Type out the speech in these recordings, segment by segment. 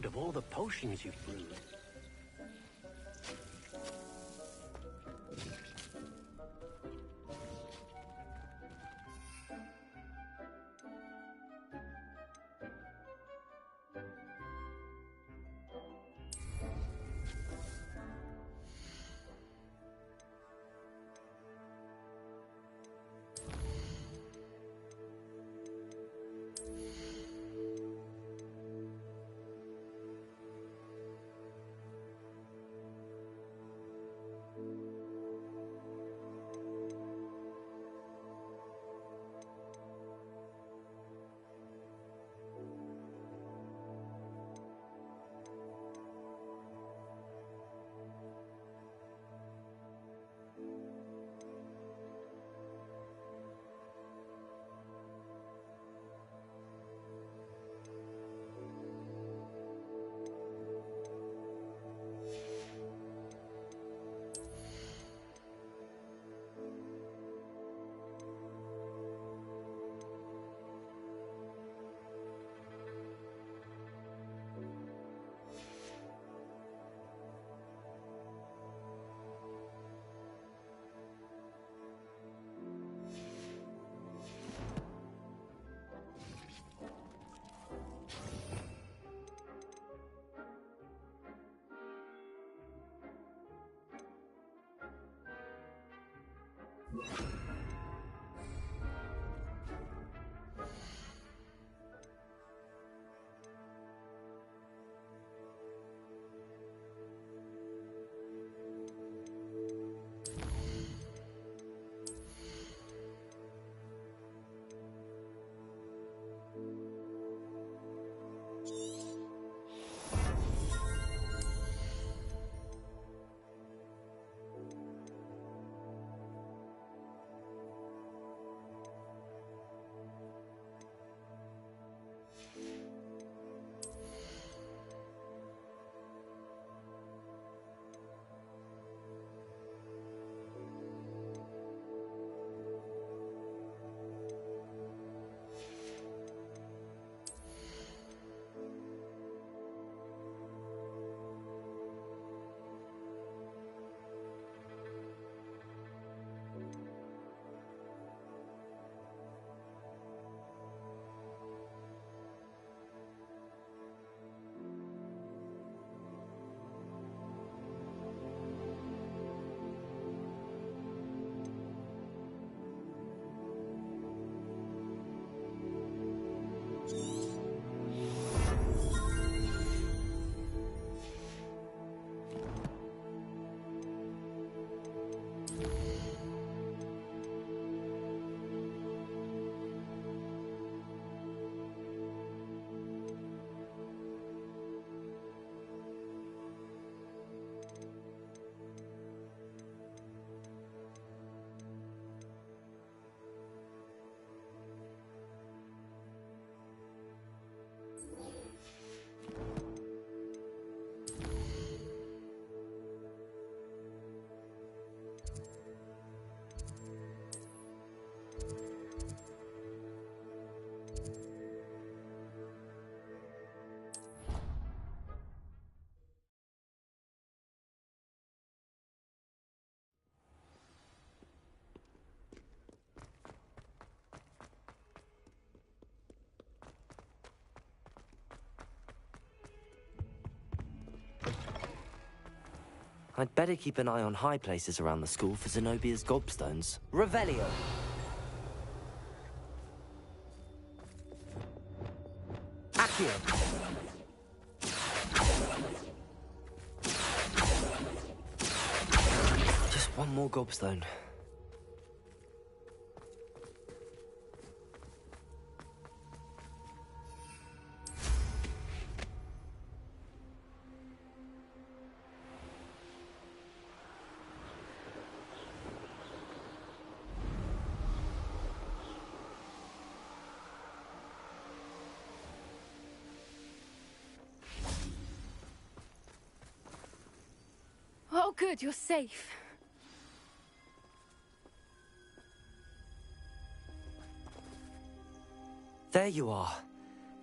proud of all the potions you've brewed. I'd better keep an eye on high places around the school for Zenobia's gobstones. Revelio! Accio! Just one more gobstone. Oh, good, you're safe. There you are.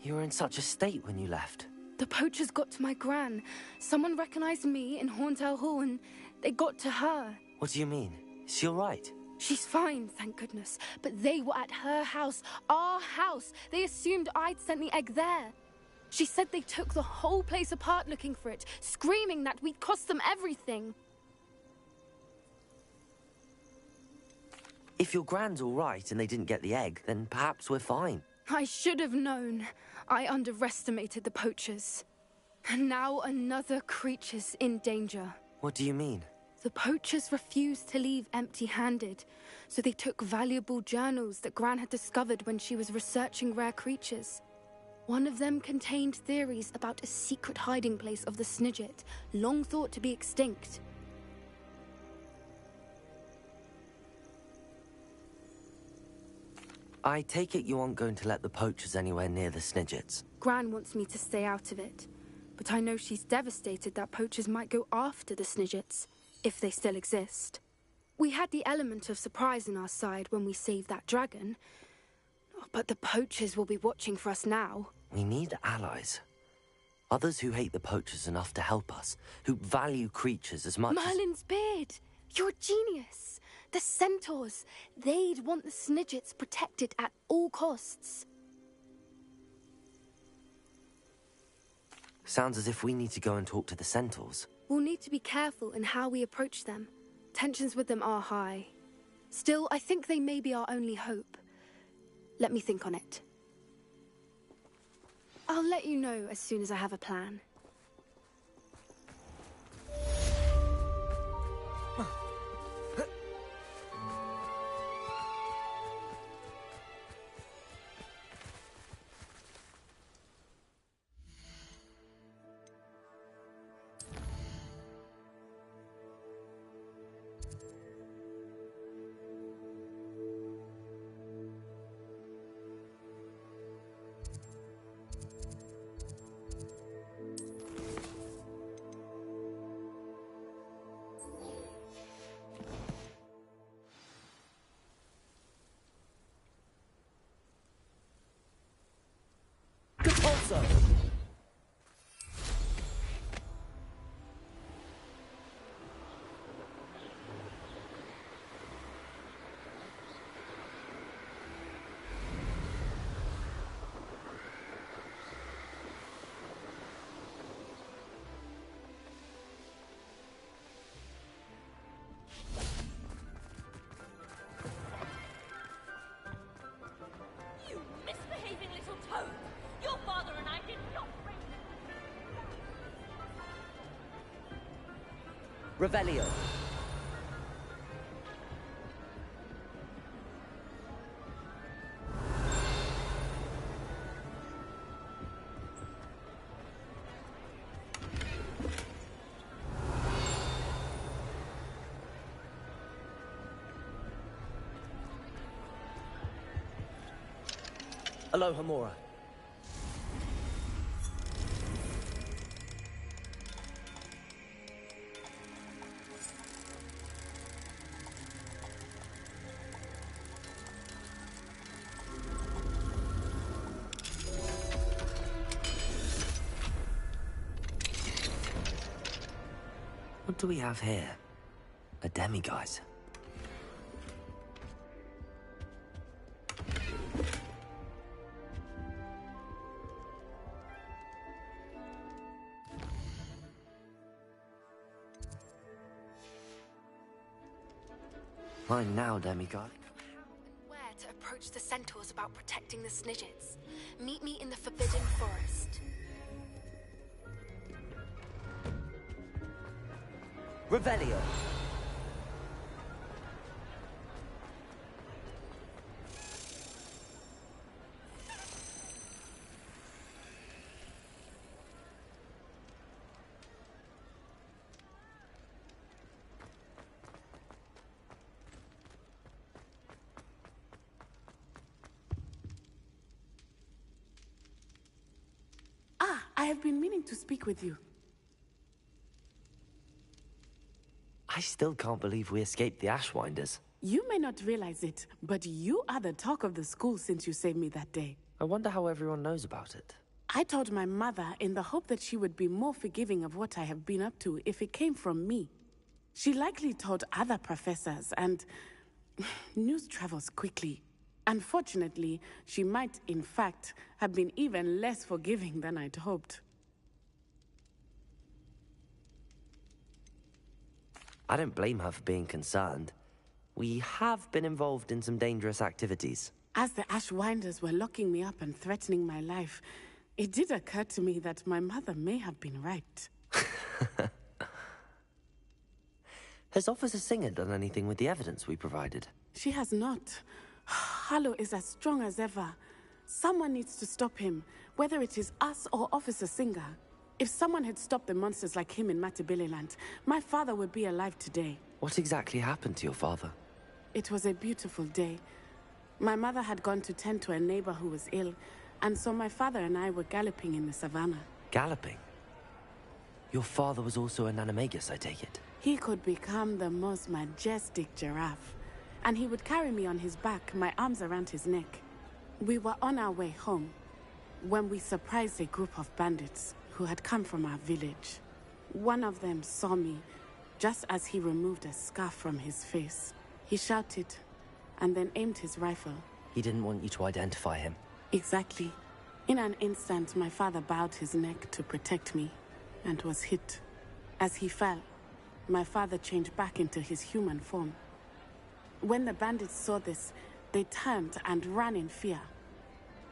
You were in such a state when you left. The poachers got to my gran. Someone recognized me in Horntail Hall and they got to her. What do you mean? Is she all right? She's fine, thank goodness. But they were at her house, our house. They assumed I'd sent the egg there. She said they took the whole place apart looking for it, screaming that we'd cost them everything. If your gran's all right and they didn't get the egg, then perhaps we're fine. I should have known. I underestimated the poachers. And now another creature's in danger. What do you mean? The poachers refused to leave empty-handed, so they took valuable journals that Gran had discovered when she was researching rare creatures. One of them contained theories about a secret hiding place of the Snidget, long thought to be extinct. I take it you aren't going to let the poachers anywhere near the Snidgets. Gran wants me to stay out of it, but I know she's devastated that poachers might go after the Snidgets, if they still exist. We had the element of surprise on our side when we saved that dragon, but the poachers will be watching for us now. We need allies. Others who hate the poachers enough to help us, who value creatures as much Merlin's beard! You're a genius! The centaurs! They'd want the Snidgets protected at all costs. Sounds as if we need to go and talk to the centaurs. We'll need to be careful in how we approach them. Tensions with them are high. Still, I think they may be our only hope. Let me think on it. I'll let you know as soon as I have a plan. Also, You misbehaving little toad! Your father and I did not raise Revelio. Aloha Mora. What do we have here? A demiguise. Mine now, demiguise. How and where to approach the centaurs about protecting the Snidgets. Meet me in the Forbidden Forest. Revelio. I have been meaning to speak with you. I still can't believe we escaped the Ashwinders. You may not realize it, but you are the talk of the school since you saved me that day. I wonder how everyone knows about it. I told my mother in the hope that she would be more forgiving of what I have been up to if it came from me. She likely told other professors, and news travels quickly. Unfortunately, she might, in fact, have been even less forgiving than I'd hoped. I don't blame her for being concerned. We have been involved in some dangerous activities. As the Ashwinders were locking me up and threatening my life, it did occur to me that my mother may have been right. Has Officer Singer done anything with the evidence we provided? She has not. Harlow is as strong as ever. Someone needs to stop him, whether it is us or Officer Singer. If someone had stopped the monsters like him in Matabeleland, my father would be alive today. What exactly happened to your father? It was a beautiful day. My mother had gone to tend to a neighbor who was ill, and so my father and I were galloping in the savannah. Galloping? Your father was also an animagus, I take it? He could become the most majestic giraffe, and he would carry me on his back, my arms around his neck. We were on our way home when we surprised a group of bandits who had come from our village. One of them saw me just as he removed a scarf from his face. He shouted and then aimed his rifle. He didn't want you to identify him. Exactly. In an instant, my father bowed his neck to protect me and was hit. As he fell, my father changed back into his human form. When the bandits saw this, they turned and ran in fear.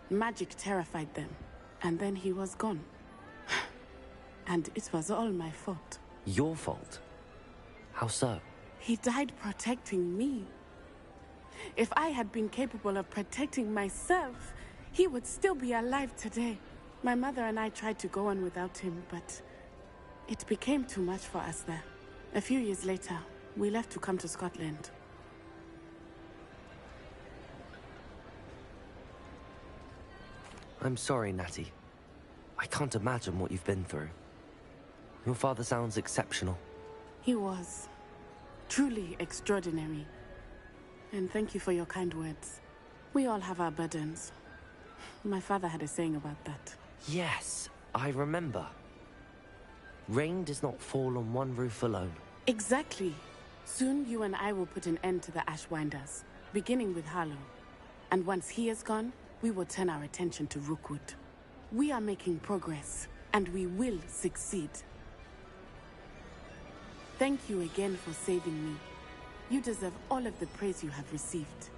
Magic terrified them, and then he was gone. And it was all my fault. Your fault? How so? He died protecting me. If I had been capable of protecting myself, he would still be alive today. My mother and I tried to go on without him, but it became too much for us there. A few years later, we left to come to Scotland. I'm sorry, Natty. I can't imagine what you've been through. Your father sounds exceptional. He was. Truly extraordinary. And thank you for your kind words. We all have our burdens. My father had a saying about that. Yes, I remember. Rain does not fall on one roof alone. Exactly. Soon you and I will put an end to the Ashwinders, beginning with Harlow. And once he is gone, we will turn our attention to Rookwood. We are making progress, and we will succeed. Thank you again for saving me. You deserve all of the praise you have received.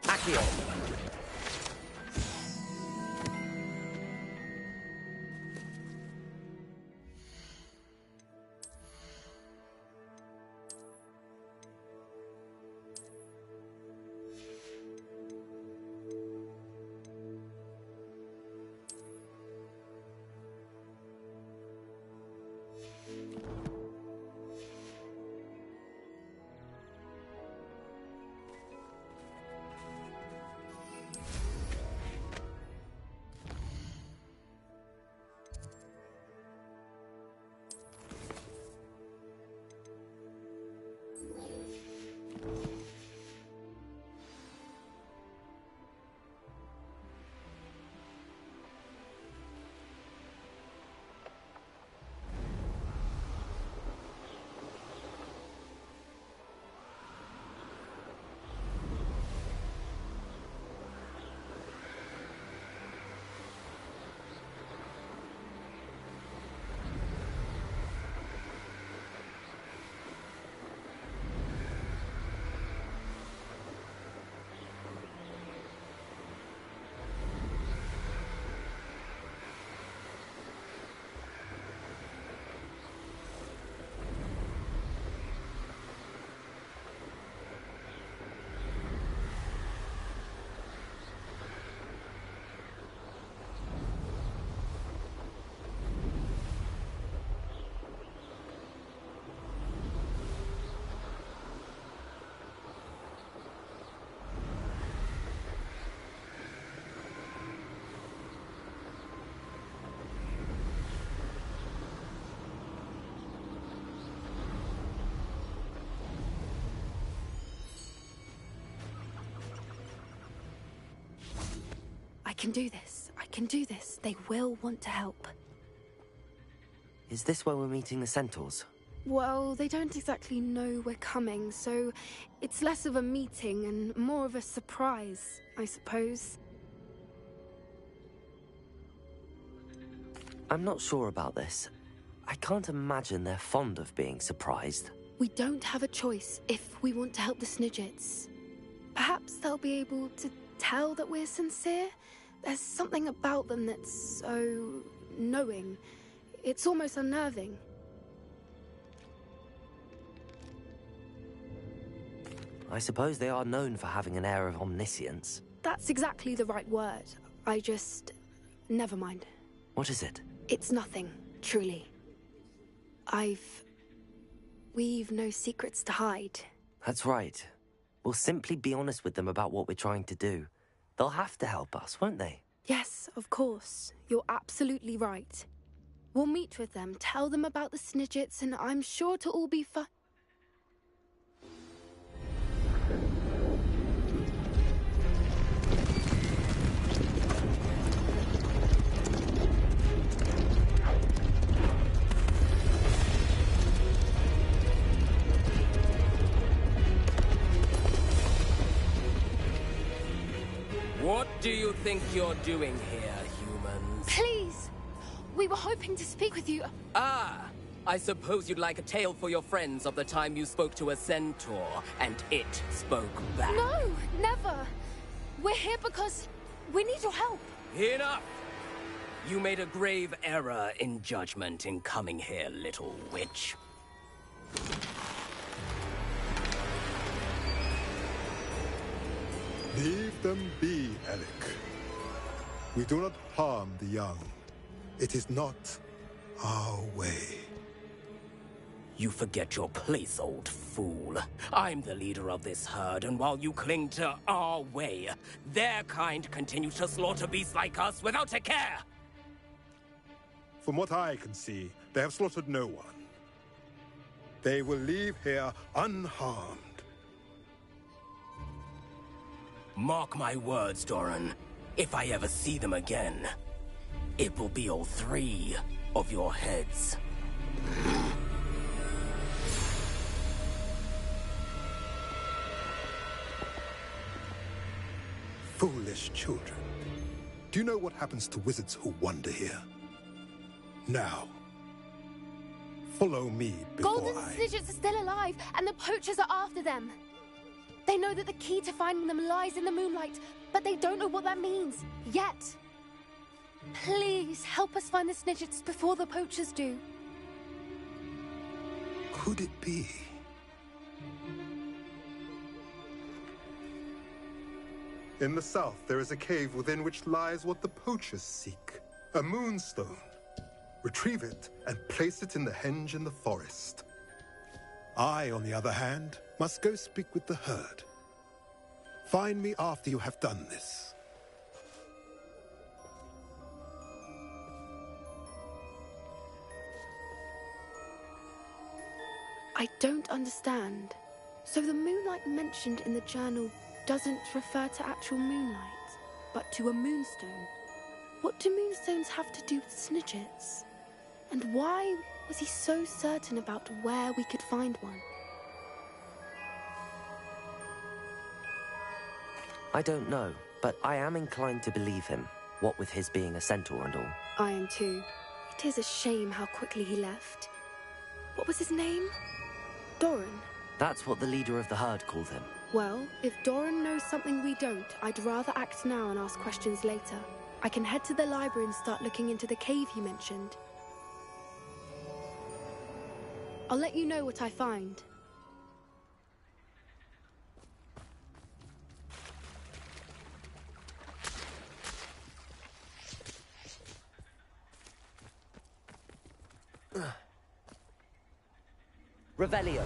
Accio! can do this. I can do this. They will want to help. Is this where we're meeting the centaurs? Well, they don't exactly know we're coming, so it's less of a meeting and more of a surprise, I suppose. I'm not sure about this. I can't imagine they're fond of being surprised. We don't have a choice if we want to help the Snidgets. Perhaps they'll be able to tell that we're sincere. There's something about them that's so knowing. It's almost unnerving. I suppose they are known for having an air of omniscience. That's exactly the right word. I just... never mind. What is it? It's nothing, truly. We've no secrets to hide. That's right. We'll simply be honest with them about what we're trying to do. They'll have to help us, won't they? Yes, of course. You're absolutely right. We'll meet with them, tell them about the Snidgets, and I'm sure to all be fine. What do you think you're doing here, humans? Please! We were hoping to speak with you. Ah! I suppose you'd like a tale for your friends of the time you spoke to a centaur, and it spoke back. No, never! We're here because we need your help. Enough! You made a grave error in judgment in coming here, little witch. Leave them be, Alec. We do not harm the young. It is not our way. You forget your place, old fool. I'm the leader of this herd, and while you cling to our way, their kind continue to slaughter beasts like us without a care! From what I can see, they have slaughtered no one. They will leave here unharmed. Mark my words, Doran. If I ever see them again, it will be all 3 of your heads. Foolish children. Do you know what happens to wizards who wander here? Now, follow me before Golden Snidgets are still alive, and the poachers are after them. They know that the key to finding them lies in the moonlight, but they don't know what that means, yet. Please, help us find the Snidgets before the poachers do. Could it be? In the south, there is a cave within which lies what the poachers seek. A moonstone. Retrieve it and place it in the henge in the forest. I, on the other hand, must go speak with the herd. Find me after you have done this. I don't understand. So the moonlight mentioned in the journal doesn't refer to actual moonlight, but to a moonstone. What do moonstones have to do with Snidgets? And why was he so certain about where we could find one? I don't know, but I am inclined to believe him, what with his being a centaur and all. I am too. It is a shame how quickly he left. What was his name? Doran. That's what the leader of the herd called him. Well, if Doran knows something we don't, I'd rather act now and ask questions later. I can head to the library and start looking into the cave you mentioned. I'll let you know what I find. Revelio.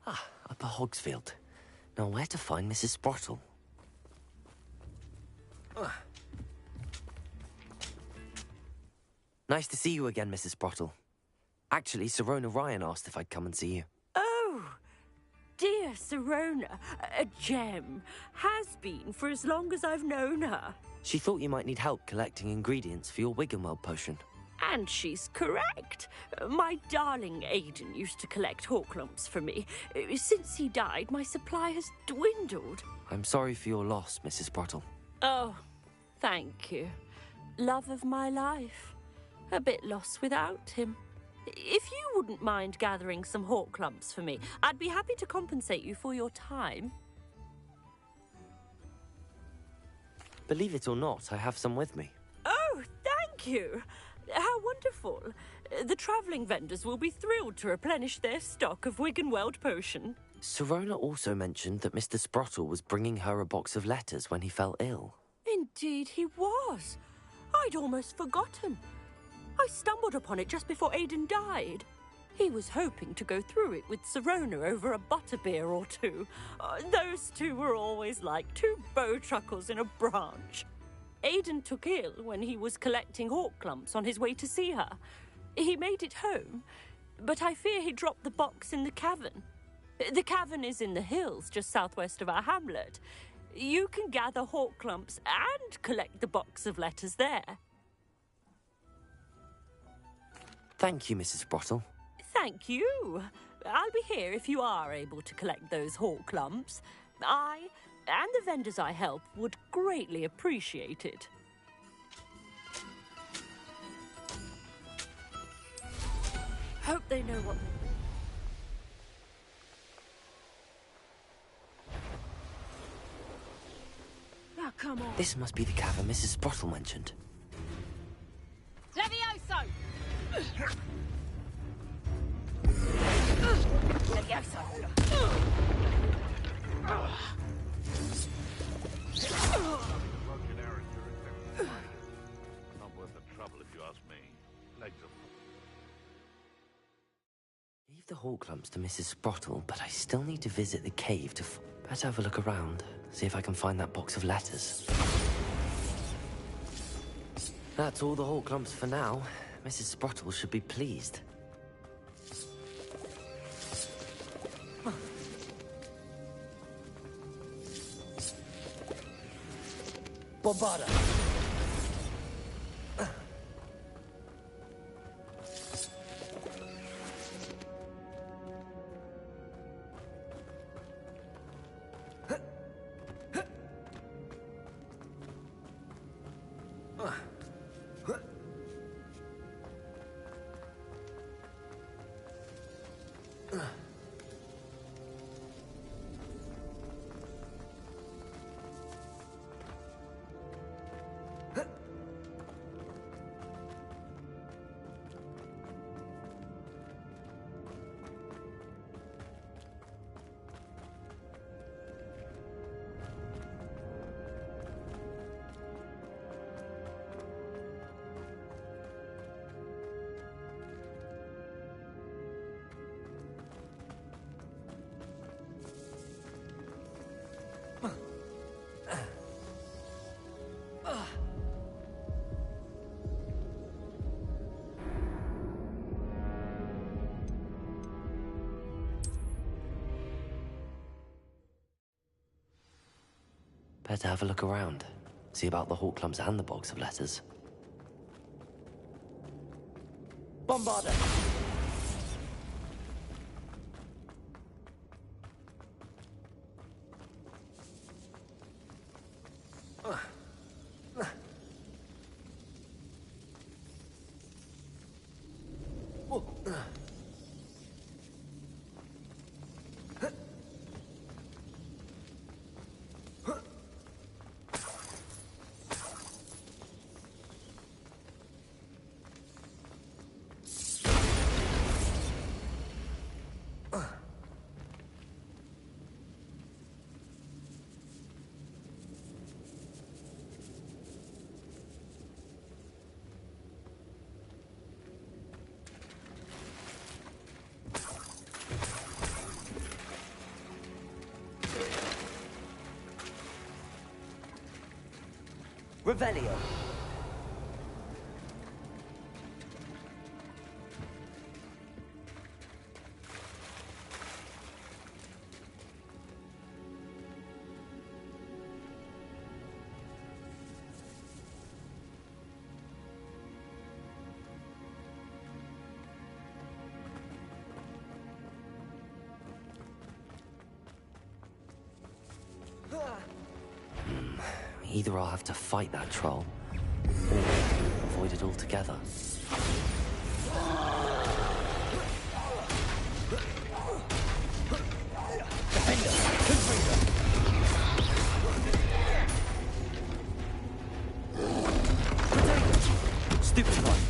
Ah, Upper Hogsfield. Now where to find Mrs. Sprottle? Nice to see you again, Mrs. Sprottle. Actually, Sirona Ryan asked if I'd come and see you. Oh, dear Sirona, a gem. Has been for as long as I've known her. She thought you might need help collecting ingredients for your Wiggenweld potion. And she's correct. My darling Aiden used to collect Horklumps for me. Since he died, my supply has dwindled. I'm sorry for your loss, Mrs. Sprottle. Oh, thank you. Love of my life. A bit lost without him. If you wouldn't mind gathering some Horklumps for me, I'd be happy to compensate you for your time. Believe it or not, I have some with me. Oh, thank you. How wonderful. The travelling vendors will be thrilled to replenish their stock of Wiggenweld potion. Sirona also mentioned that Mr. Sprottle was bringing her a box of letters when he fell ill. Indeed he was. I'd almost forgotten. I stumbled upon it just before Aiden died. He was hoping to go through it with Sirona over a butterbeer or two. Those two were always like two bowtruckles in a branch. Aiden took ill when he was collecting Horklumps on his way to see her. He made it home, but I fear he dropped the box in the cavern. The cavern is in the hills just southwest of our hamlet. You can gather Horklumps and collect the box of letters there. Thank you, Mrs. Sprottle. Thank you. I'll be here if you are able to collect those Horklumps. I and the vendors I help would greatly appreciate it. Hope they know what... Now, come on. This must be the cavern Mrs. Sprottle mentioned. Levioso! Levioso! Not worth the trouble if you ask me. Legs are... Leave the Horklumps to Mrs. Sprottle, but I still need to visit the cave to... Better have a look around, see if I can find that box of letters. That's all the Horklumps for now. Mrs. Sprottle should be pleased. Bombarda! Better have a look around. See about the Horklumps and the box of letters. Bombarda! Revelio. Either I'll have to fight that troll, or avoid it altogether. Stupid one.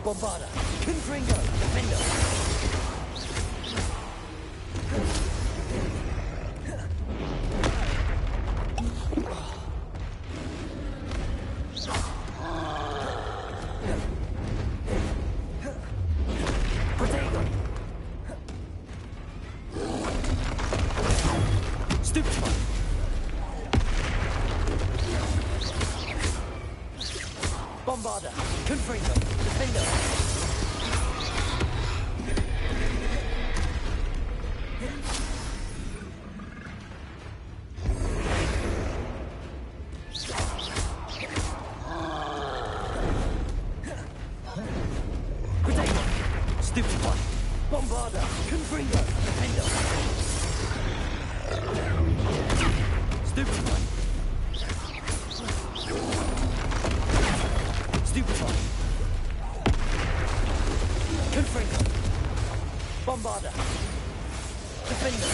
Bombarda, Confringo, Defender. Protego. Stupid one. Bombarda, Confringo, Defender. Stupid one. Bombarda, Confringo, Defender. Stupid one. Stupid one. Confringo. Bombarda. Defender.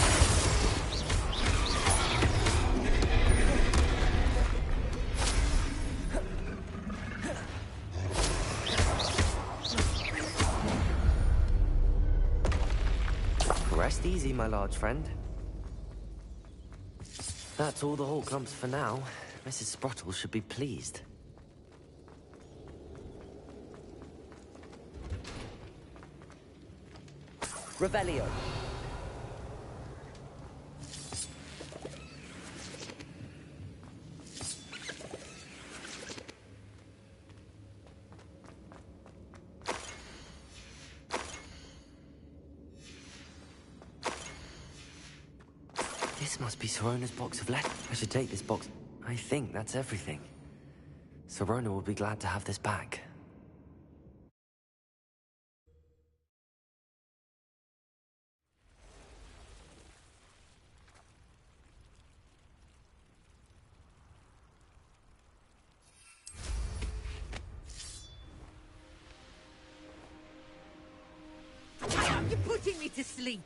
Rest easy, my large friend. That's all the Hawk Clumps for now. Mrs. Sprottle should be pleased. Revelio. This must be Sorona's box of letters. I should take this box. I think that's everything. Sorona will be glad to have this back. You're putting me to sleep.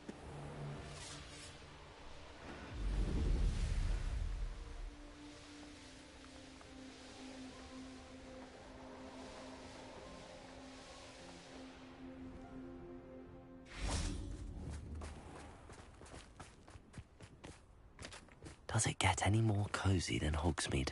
Does it get any more cozy than Hogsmeade?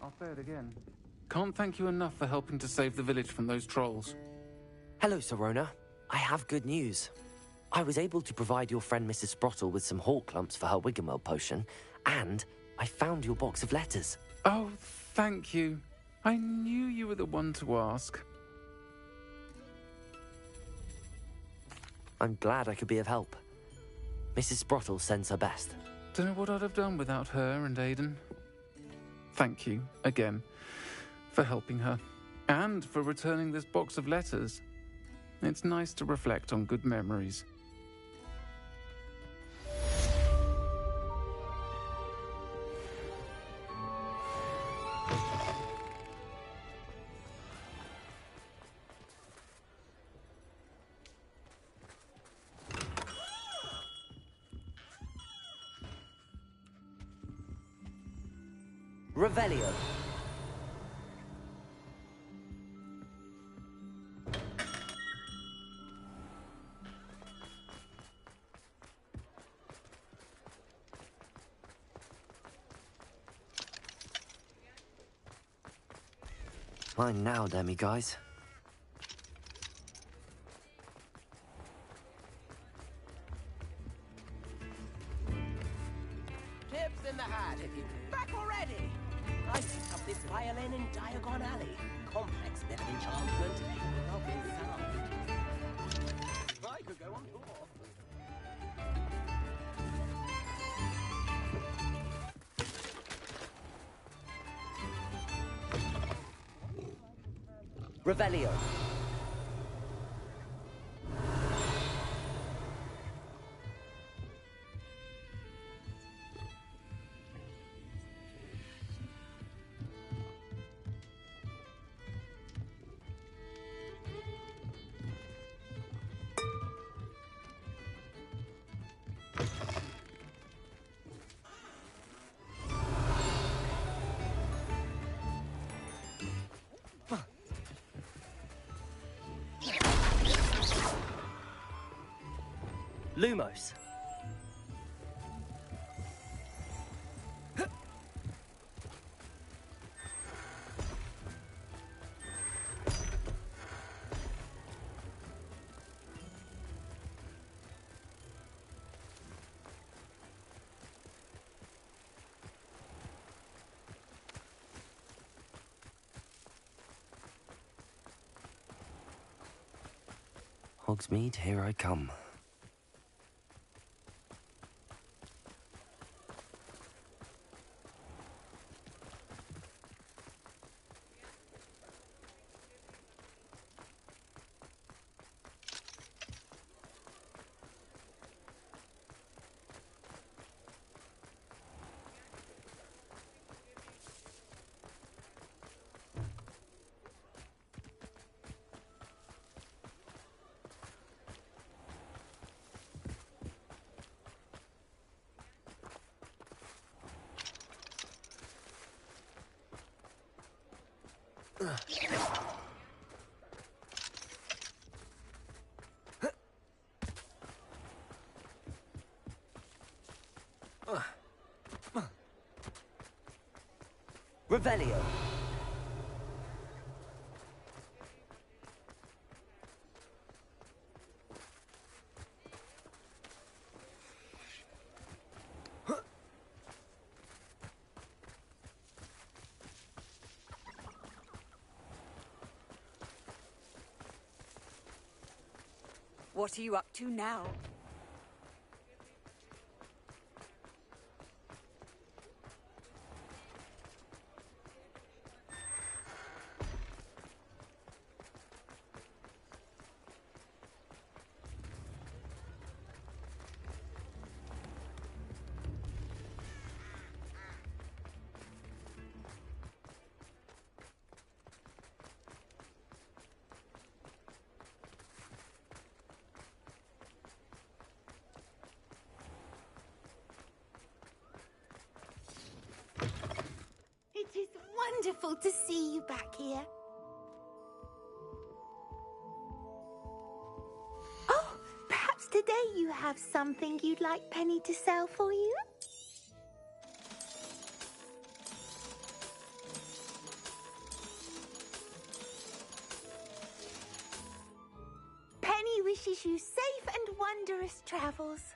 I'll say it again. Can't thank you enough for helping to save the village from those trolls. Hello, Sirona. I have good news. I was able to provide your friend Mrs. Sprottle with some hawk lumps for her Wiggenweld potion, and I found your box of letters. Oh, thank you. I knew you were the one to ask. I'm glad I could be of help. Mrs. Sprottle sends her best. Don't know what I'd have done without her and Aiden. Thank you, again, for helping her, and for returning this box of letters. It's nice to reflect on good memories. Revelio. Mine now, demi-guys. Tips in the hat if you back already. I picked up this violin in Diagon Alley. Complex bit of enchantment. Lovely sound. I could go on tour. Revelio. Lumos. Hogsmeade, here I come. Revelio. What are you up to now? It is wonderful to see you back here. Oh, perhaps today you have something you'd like Penny to sell for you? wishes you safe and wondrous travels.